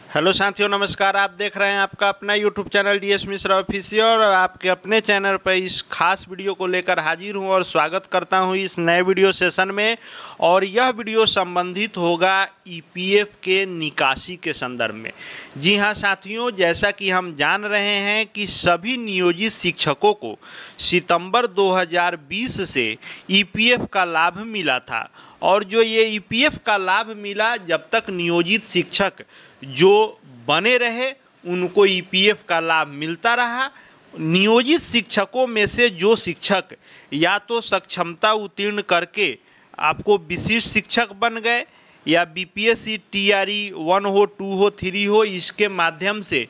Hello साथियों, नमस्कार। आप देख रहे हैं आपका अपना YouTube channel DS Mishra official और आपके अपने चैनल पर इस खास वीडियो को लेकर हाजिर हूं और स्वागत करता हूं इस नए वीडियो सेशन में। और यह वीडियो संबंधित होगा ईपीएफ के निकासी के संदर्भ में। जी हां साथियों, जैसा कि हम जान रहे हैं कि सभी नियोजित शिक्षकों को सितंबर 2020 से ईपीएफ का लाभ मिला था। और जो ये ईपीएफ का लाभ मिला, जब तक नियोजित शिक्षक जो बने रहे उनको ईपीएफ का लाभ मिलता रहा। नियोजित शिक्षकों में से जो शिक्षक या तो सक्षमता उत्तीर्ण करके आपको विशिष्ट शिक्षक बन गए या बीपीएससी टीआरई 1 हो, 2 हो, 3 हो, इसके माध्यम से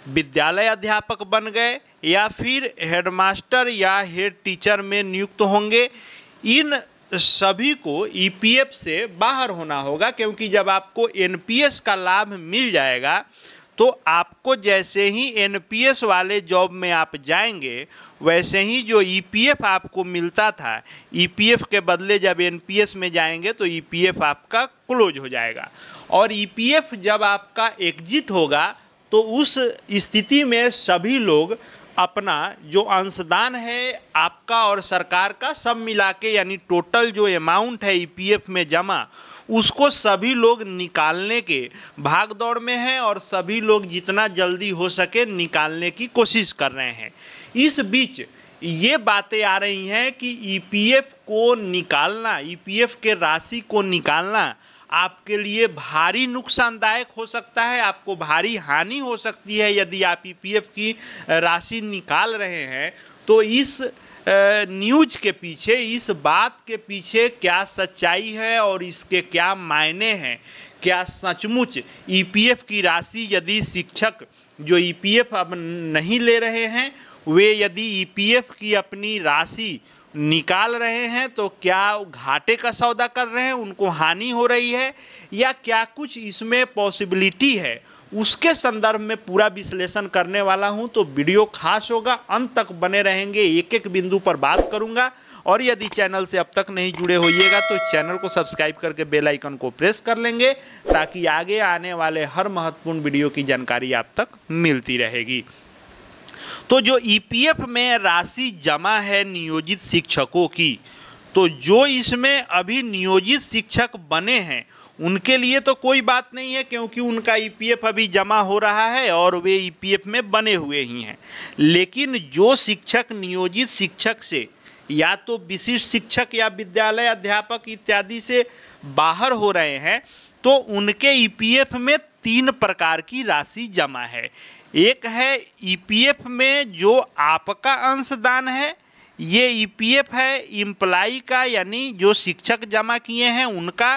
विद्यालय अध्यापक बन गए या फिर हेडमास्टर या हेड टीचर में नियुक्त होंगे, इन सभी को ईपीएफ से बाहर होना होगा। क्योंकि जब आपको एनपीएस का लाभ मिल जाएगा तो आपको जैसे ही एनपीएस वाले जॉब में आप जाएंगे वैसे ही जो ईपीएफ आपको मिलता था, ईपीएफ के बदले जब एनपीएस में जाएंगे तो ईपीएफ आपका क्लोज हो जाएगा। और ईपीएफ जब आपका एग्जिट होगा तो उस स्थिति में सभी लोग अपना जो अंशदान है आपका और सरकार का सब मिला के, यानी टोटल जो अमाउंट है ईपीएफ में जमा, उसको सभी लोग निकालने के भाग दौड़ में हैं और सभी लोग जितना जल्दी हो सके निकालने की कोशिश कर रहे हैं। इस बीच ये बातें आ रही हैं कि ईपीएफ को निकालना, ईपीएफ के राशि को निकालना आपके लिए भारी नुकसानदायक हो सकता है, आपको भारी हानि हो सकती है। यदि आप ईपीएफ की राशि निकाल रहे हैं तो इस न्यूज के पीछे, इस बात के पीछे क्या सच्चाई है और इसके क्या मायने हैं। क्या सचमुच ईपीएफ की राशि, यदि शिक्षक जो ईपीएफ अब नहीं ले रहे हैं वे यदि ईपीएफ की अपनी राशि निकाल रहे हैं तो क्या घाटे का सौदा कर रहे हैं, उनको हानि हो रही है, या क्या कुछ इसमें पॉसिबिलिटी है, उसके संदर्भ में पूरा विश्लेषण करने वाला हूं। तो वीडियो खास होगा, अंत तक बने रहेंगे, एक एक बिंदु पर बात करूंगा। और यदि चैनल से अब तक नहीं जुड़े होइएगा तो चैनल को सब्सक्राइब करके बेल आइकन को प्रेस कर लेंगे ताकि आगे आने वाले हर महत्वपूर्ण वीडियो की जानकारी आप तक मिलती रहेगी। तो जो ईपीएफ में राशि जमा है नियोजित शिक्षकों की, तो जो इसमें अभी नियोजित शिक्षक बने हैं उनके लिए तो कोई बात नहीं है, क्योंकि उनका ईपीएफ अभी जमा हो रहा है और वे ईपीएफ में बने हुए ही हैं। लेकिन जो शिक्षक नियोजित शिक्षक से या तो विशिष्ट शिक्षक या विद्यालय अध्यापक इत्यादि से बाहर हो रहे हैं तो उनके ईपीएफ में 3 प्रकार की राशि जमा है। एक है ईपीएफ में जो आपका अंशदान है, ये ईपीएफ है इम्प्लाई का, यानी जो शिक्षक जमा किए हैं उनका,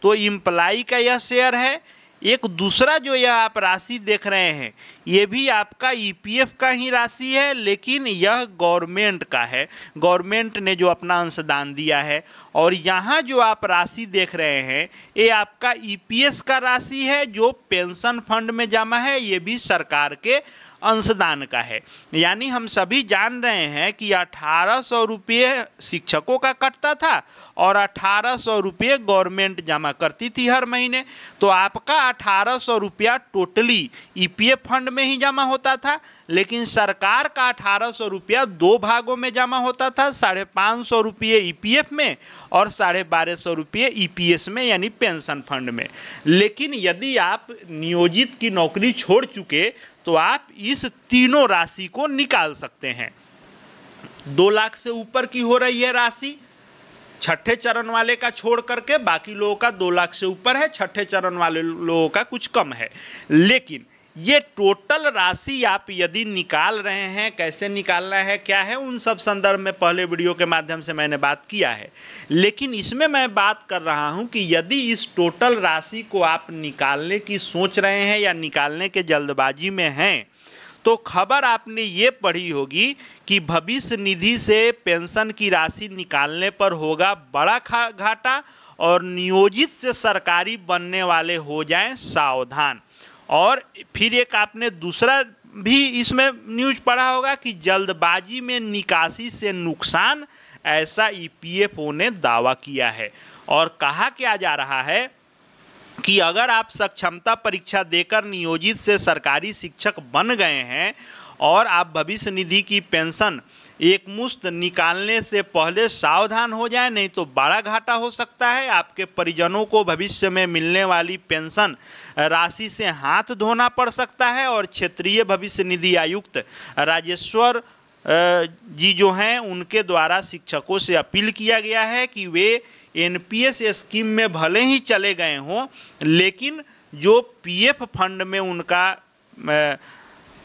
तो इम्प्लाई का यह शेयर है। एक दूसरा जो यह आप राशि देख रहे हैं ये भी आपका ईपीएफ का ही राशि है, लेकिन यह गवर्नमेंट का है, गवर्नमेंट ने जो अपना अंशदान दिया है। और यहाँ जो आप राशि देख रहे हैं ये आपका ईपीएस का राशि है जो पेंशन फंड में जमा है, ये भी सरकार के अंशदान का है। यानी हम सभी जान रहे हैं कि 1800 रुपये शिक्षकों का कटता था और 1800 रुपये गवर्नमेंट जमा करती थी हर महीने। तो आपका 1800 रुपया टोटली ईपीएफ फंड में ही जमा होता था, लेकिन सरकार का 1800 रुपया 2 भागों में जमा होता था, 550 रुपये ईपीएफ में और 1250 रुपये ईपीएस में, यानी पेंशन फंड में। लेकिन यदि आप नियोजित की नौकरी छोड़ चुके तो आप इस तीनों राशि को निकाल सकते हैं। 2 लाख से ऊपर की हो रही है राशि, छठे चरण वाले का छोड़ करके बाकी लोगों का 2 लाख से ऊपर है, छठे चरण वाले लोगों का कुछ कम है। लेकिन ये टोटल राशि आप यदि निकाल रहे हैं, कैसे निकालना है, क्या है, उन सब संदर्भ में पहले वीडियो के माध्यम से मैंने बात किया है। लेकिन इसमें मैं बात कर रहा हूं कि यदि इस टोटल राशि को आप निकालने की सोच रहे हैं या निकालने के जल्दबाजी में हैं तो खबर आपने ये पढ़ी होगी कि भविष्य निधि से पेंशन की राशि निकालने पर होगा बड़ा घाटा और नियोजित से सरकारी बनने वाले हो जाएं सावधान। और फिर एक आपने दूसरा भी इसमें न्यूज पढ़ा होगा कि जल्दबाजी में निकासी से नुकसान, ऐसा ईपीएफओ ने दावा किया है। और कहा क्या जा रहा है कि अगर आप सक्षमता परीक्षा देकर नियोजित से सरकारी शिक्षक बन गए हैं और आप भविष्य निधि की पेंशन एकमुश्त निकालने से पहले सावधान हो जाएं, नहीं तो बड़ा घाटा हो सकता है। आपके परिजनों को भविष्य में मिलने वाली पेंशन राशि से हाथ धोना पड़ सकता है। और क्षेत्रीय भविष्य निधि आयुक्त राजेश्वर जी जो हैं, उनके द्वारा शिक्षकों से अपील किया गया है कि वे एनपीएस स्कीम में भले ही चले गए हों, लेकिन जो पीएफ फंड में उनका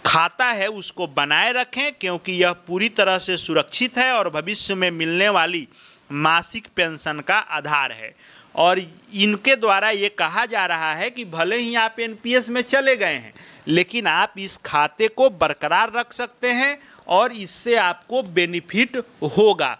खाता है उसको बनाए रखें, क्योंकि यह पूरी तरह से सुरक्षित है और भविष्य में मिलने वाली मासिक पेंशन का आधार है। और इनके द्वारा ये कहा जा रहा है कि भले ही आप एनपीएस में चले गए हैं, लेकिन आप इस खाते को बरकरार रख सकते हैं और इससे आपको बेनिफिट होगा।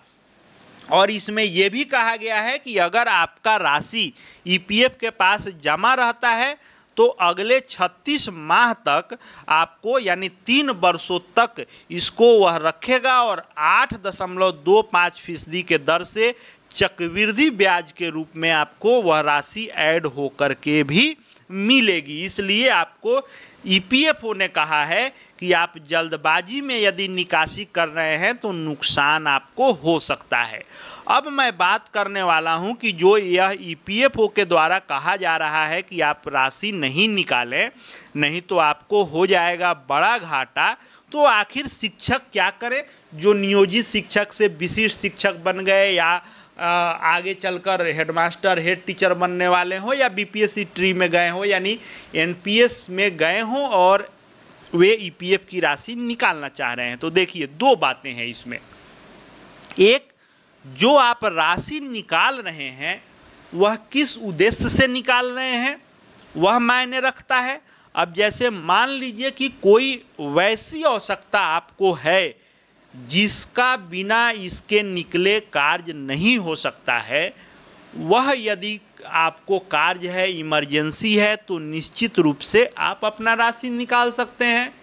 और इसमें यह भी कहा गया है कि अगर आपका राशि ईपीएफ के पास जमा रहता है तो अगले 36 माह तक आपको, यानी 3 वर्षों तक इसको वह रखेगा और 8.25% के दर से चक्रवृद्धि ब्याज के रूप में आपको वह राशि ऐड होकर के भी मिलेगी। इसलिए आपको ईपीएफओ ने कहा है कि आप जल्दबाजी में यदि निकासी कर रहे हैं तो नुकसान आपको हो सकता है। अब मैं बात करने वाला हूं कि जो यह ईपीएफओ के द्वारा कहा जा रहा है कि आप राशि नहीं निकालें, नहीं तो आपको हो जाएगा बड़ा घाटा, तो आखिर शिक्षक क्या करें? जो नियोजित शिक्षक से विशिष्ट शिक्षक बन गए या आगे चलकर हेडमास्टर, हेड टीचर बनने वाले हों, या बीपीएससी ट्री में गए हों, यानी एनपीएस में गए हों और वे ईपीएफ की राशि निकालना चाह रहे हैं, तो देखिए 2 बातें हैं इसमें। एक, जो आप राशि निकाल रहे हैं वह किस उद्देश्य से निकाल रहे हैं वह मायने रखता है। अब जैसे मान लीजिए कि कोई वैसी आवश्यकता आपको है जिसका बिना इसके निकले कार्य नहीं हो सकता है, वह यदि आपको कार्य है, इमरजेंसी है, तो निश्चित रूप से आप अपना राशि निकाल सकते हैं,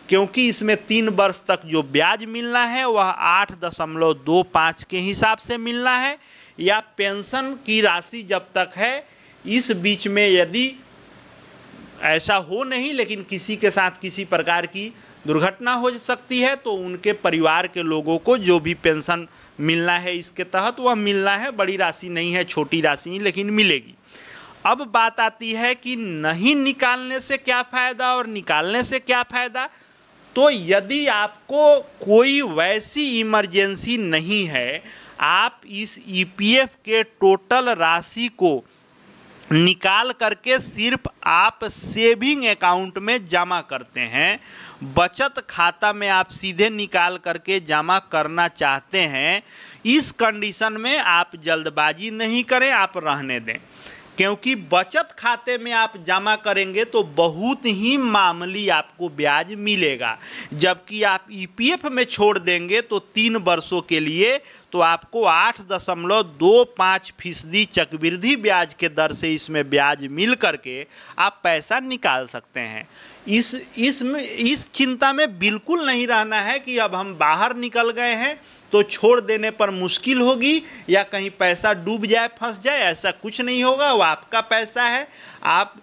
क्योंकि इसमें 3 वर्ष तक जो ब्याज मिलना है वह 8.25 के हिसाब से मिलना है, या पेंशन की राशि जब तक है, इस बीच में यदि ऐसा हो नहीं लेकिन किसी के साथ किसी प्रकार की दुर्घटना हो सकती है तो उनके परिवार के लोगों को जो भी पेंशन मिलना है इसके तहत वह मिलना है। बड़ी राशि नहीं है, छोटी राशि ही, लेकिन मिलेगी। अब बात आती है कि नहीं निकालने से क्या फ़ायदा और निकालने से क्या फ़ायदा। तो यदि आपको कोई वैसी इमरजेंसी नहीं है, आप इस ईपीएफ के टोटल राशि को निकाल करके सिर्फ आप सेविंग अकाउंट में जमा करते हैं, बचत खाता में आप सीधे निकाल करके जमा करना चाहते हैं, इस कंडीशन में आप जल्दबाजी नहीं करें, आप रहने दें। क्योंकि बचत खाते में आप जमा करेंगे तो बहुत ही मामूली आपको ब्याज मिलेगा, जबकि आप ईपीएफ में छोड़ देंगे तो 3 वर्षों के लिए तो आपको 8.25% चक्रवृद्धि ब्याज के दर से इसमें ब्याज मिल करके आप पैसा निकाल सकते हैं। इस चिंता में बिल्कुल नहीं रहना है कि अब हम बाहर निकल गए हैं तो छोड़ देने पर मुश्किल होगी या कहीं पैसा डूब जाए, फंस जाए, ऐसा कुछ नहीं होगा। वो आपका पैसा है, आप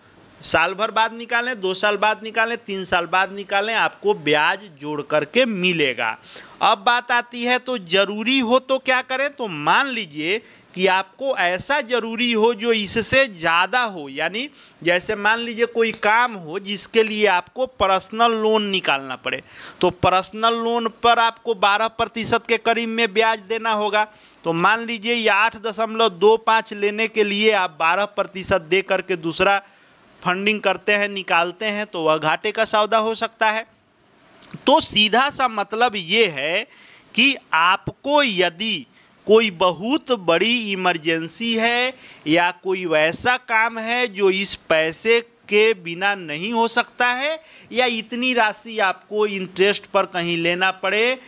साल भर बाद निकालें, 2 साल बाद निकालें, 3 साल बाद निकालें, आपको ब्याज जोड़ करके मिलेगा। अब बात आती है तो ज़रूरी हो तो क्या करें। तो मान लीजिए कि आपको ऐसा ज़रूरी हो जो इससे ज़्यादा हो, यानी जैसे मान लीजिए कोई काम हो जिसके लिए आपको पर्सनल लोन निकालना पड़े, तो पर्सनल लोन पर आपको 12% के करीब में ब्याज देना होगा। तो मान लीजिए ये 8.25 लेने के लिए आप 12% दे करके दूसरा फंडिंग करते हैं, निकालते हैं, तो वह घाटे का सौदा हो सकता है। तो सीधा सा मतलब ये है कि आपको यदि कोई बहुत बड़ी इमरजेंसी है या कोई वैसा काम है जो इस पैसे के बिना नहीं हो सकता है, या इतनी राशि आपको इंटरेस्ट पर कहीं लेना पड़े,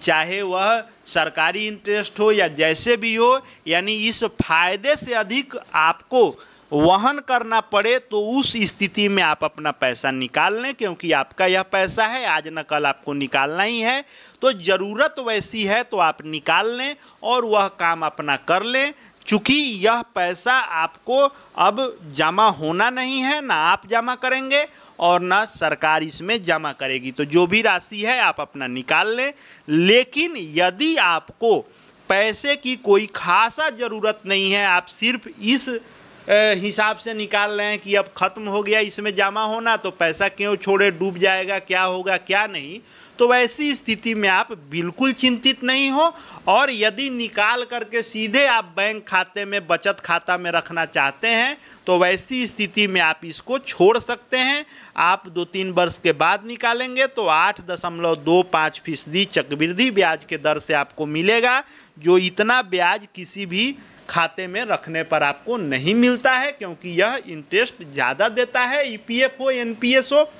चाहे वह सरकारी इंटरेस्ट हो या जैसे भी हो, यानी इस फायदे से अधिक आपको वहन करना पड़े, तो उस स्थिति में आप अपना पैसा निकाल लें, क्योंकि आपका यह पैसा है, आज न कल आपको निकालना ही है। तो ज़रूरत वैसी है तो आप निकाल लें और वह काम अपना कर लें, चूँकि यह पैसा आपको अब जमा होना नहीं है, ना आप जमा करेंगे और ना सरकार इसमें जमा करेगी। तो जो भी राशि है आप अपना निकाल लें। लेकिन यदि आपको पैसे की कोई खासा ज़रूरत नहीं है, आप सिर्फ इस हिसाब से निकाल रहे हैं कि अब ख़त्म हो गया इसमें जमा होना, तो पैसा क्यों छोड़े, डूब जाएगा, क्या होगा क्या नहीं, तो वैसी स्थिति में आप बिल्कुल चिंतित नहीं हो। और यदि निकाल करके सीधे आप बैंक खाते में, बचत खाता में रखना चाहते हैं, तो वैसी स्थिति में आप इसको छोड़ सकते हैं। आप 2-3 वर्ष के बाद निकालेंगे तो 8.25% चक्रवृद्धि ब्याज के दर से आपको मिलेगा, जो इतना ब्याज किसी भी खाते में रखने पर आपको नहीं मिलता है, क्योंकि यह इंटरेस्ट ज़्यादा देता है। EPF हो, NPS हो,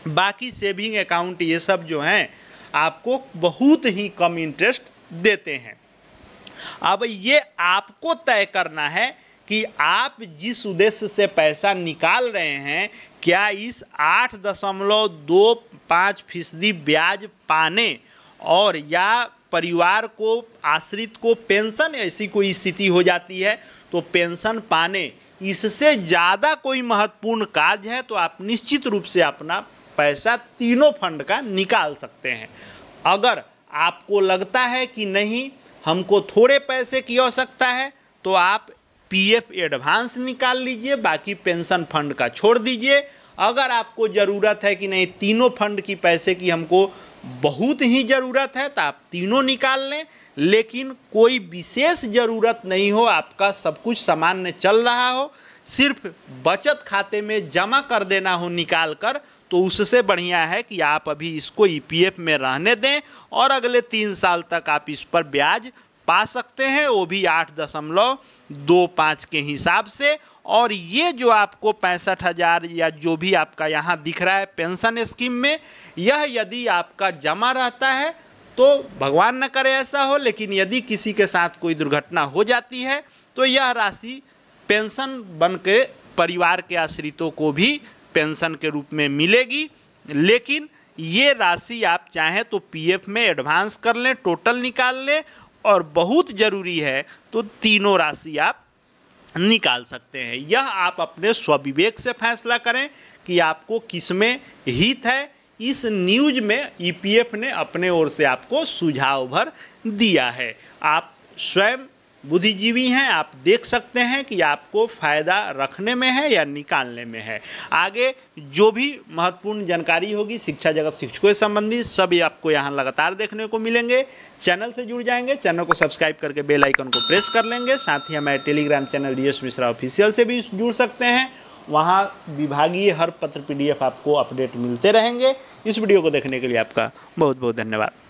बाकी सेविंग अकाउंट ये सब जो हैं आपको बहुत ही कम इंटरेस्ट देते हैं। अब ये आपको तय करना है कि आप जिस उद्देश्य से पैसा निकाल रहे हैं, क्या इस 8.25% ब्याज पाने और या परिवार को, आश्रित को पेंशन ऐसी कोई स्थिति हो जाती है तो पेंशन पाने, इससे ज़्यादा कोई महत्वपूर्ण कार्य है, तो आप निश्चित रूप से अपना पैसा तीनों फंड का निकाल सकते हैं। अगर आपको लगता है कि नहीं हमको थोड़े पैसे की आवश्यकता है, तो आप PF एडवांस निकाल लीजिए, बाकी पेंशन फंड का छोड़ दीजिए। अगर आपको ज़रूरत है कि नहीं तीनों फंड की पैसे की हमको बहुत ही ज़रूरत है, तो आप तीनों निकाल लें। लेकिन कोई विशेष ज़रूरत नहीं हो, आपका सब कुछ सामान्य चल रहा हो, सिर्फ बचत खाते में जमा कर देना हो निकाल कर, तो उससे बढ़िया है कि आप अभी इसको EPF में रहने दें और अगले 3 साल तक आप इस पर ब्याज पा सकते हैं, वो भी 8.25 के हिसाब से। और ये जो आपको 65,000 या जो भी आपका यहाँ दिख रहा है पेंशन स्कीम में, यह यदि आपका जमा रहता है तो भगवान न करे ऐसा हो, लेकिन यदि किसी के साथ कोई दुर्घटना हो जाती है तो यह राशि पेंशन बन के परिवार के आश्रितों को भी पेंशन के रूप में मिलेगी। लेकिन ये राशि आप चाहें तो PF में एडवांस कर लें, टोटल निकाल लें, और बहुत ज़रूरी है तो तीनों राशि आप निकाल सकते हैं। यह आप अपने स्वविवेक से फैसला करें कि आपको किस में हित है। इस न्यूज़ में EPF ने अपने ओर से आपको सुझाव भर दिया है। आप स्वयं बुद्धिजीवी हैं, आप देख सकते हैं कि आपको फ़ायदा रखने में है या निकालने में है। आगे जो भी महत्वपूर्ण जानकारी होगी शिक्षा जगत शिक्षकों से संबंधित, सभी आपको यहाँ लगातार देखने को मिलेंगे। चैनल से जुड़ जाएंगे, चैनल को सब्सक्राइब करके बेल आइकन को प्रेस कर लेंगे। साथ ही हमारे Telegram channel DS Mishra official से भी जुड़ सकते हैं, वहाँ विभागीय हर पत्र PDF आपको अपडेट मिलते रहेंगे। इस वीडियो को देखने के लिए आपका बहुत बहुत धन्यवाद।